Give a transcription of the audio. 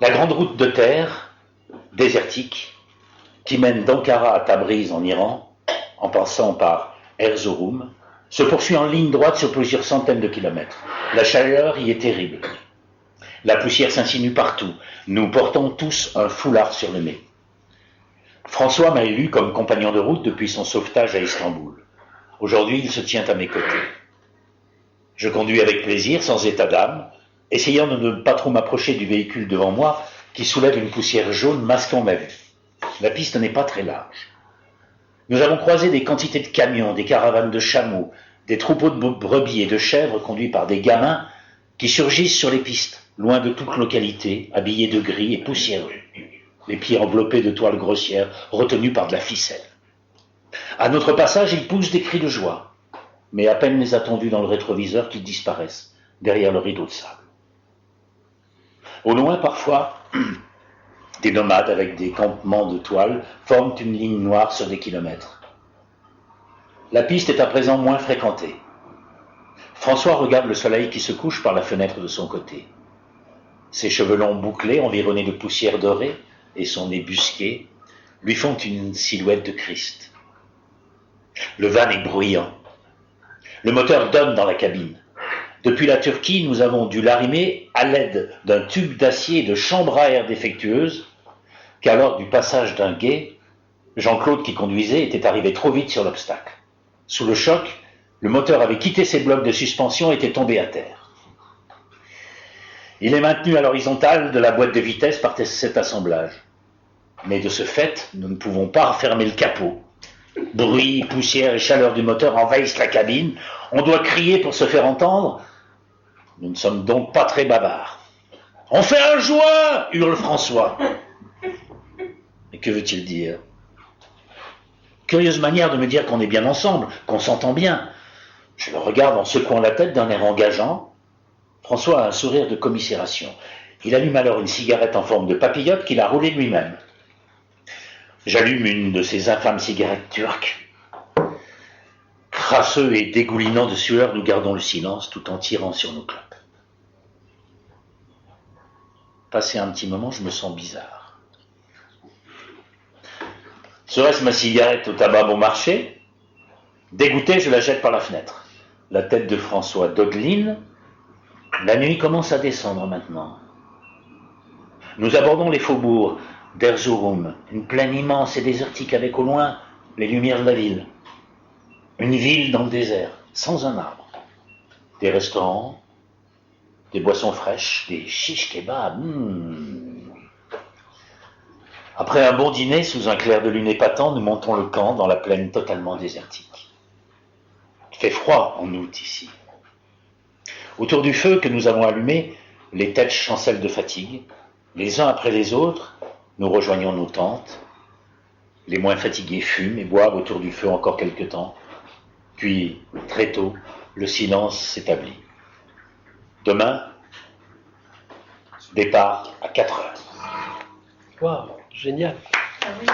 La grande route de terre, désertique, qui mène d'Ankara à Tabriz en Iran, en passant par Erzurum, se poursuit en ligne droite sur plusieurs centaines de kilomètres. La chaleur y est terrible. La poussière s'insinue partout. Nous portons tous un foulard sur le nez. François m'a élu comme compagnon de route depuis son sauvetage à Istanbul. Aujourd'hui, il se tient à mes côtés. Je conduis avec plaisir, sans état d'âme, essayant de ne pas trop m'approcher du véhicule devant moi qui soulève une poussière jaune masquant ma vue. La piste n'est pas très large. Nous avons croisé des quantités de camions, des caravanes de chameaux, des troupeaux de brebis et de chèvres conduits par des gamins qui surgissent sur les pistes, loin de toute localité, habillés de gris et poussiéreux, les pieds enveloppés de toiles grossières retenues par de la ficelle. À notre passage, ils poussent des cris de joie, mais à peine les a-t-on vus dans le rétroviseur qu'ils disparaissent derrière le rideau de sable. Au loin, parfois, des nomades avec des campements de toile forment une ligne noire sur des kilomètres. La piste est à présent moins fréquentée. François regarde le soleil qui se couche par la fenêtre de son côté. Ses cheveux longs bouclés, environnés de poussière dorée, et son nez busqué, lui font une silhouette de Christ. Le van est bruyant. Le moteur donne dans la cabine. Depuis la Turquie, nous avons dû l'arrimer à l'aide d'un tube d'acier et de chambre à air défectueuse, car lors du passage d'un gué, Jean-Claude qui conduisait était arrivé trop vite sur l'obstacle. Sous le choc, le moteur avait quitté ses blocs de suspension et était tombé à terre. Il est maintenu à l'horizontale de la boîte de vitesse par cet assemblage. Mais de ce fait, nous ne pouvons pas refermer le capot. Bruit, poussière et chaleur du moteur envahissent la cabine. On doit crier pour se faire entendre. Nous ne sommes donc pas très bavards. « On fait un joint !» hurle François. Mais que veut-il dire? Curieuse manière de me dire qu'on est bien ensemble, qu'on s'entend bien. Je le regarde en secouant la tête d'un air engageant. François a un sourire de commisération. Il allume alors une cigarette en forme de papillote qu'il a roulée lui-même. J'allume une de ces infâmes cigarettes turques. Crasseux et dégoulinant de sueur, nous gardons le silence tout en tirant sur nos clopes. Passé un petit moment, je me sens bizarre. Serait-ce ma cigarette au tabac bon marché? Dégoûté, je la jette par la fenêtre. La tête de François dodeline. La nuit commence à descendre maintenant. Nous abordons les faubourgs d'Erzurum, une plaine immense et désertique avec au loin les lumières de la ville. Une ville dans le désert, sans un arbre. Des restaurants, des boissons fraîches, des shish kebabs. Après un bon dîner, sous un clair de lune épatant, nous montons le camp dans la plaine totalement désertique. Il fait froid en août ici. Autour du feu que nous avons allumé, les têtes chancellent de fatigue. Les uns après les autres, nous rejoignons nos tentes. Les moins fatigués fument et boivent autour du feu encore quelque temps. Puis, très tôt, le silence s'établit. Demain, départ à 4 heures. Waouh, génial. Ah oui.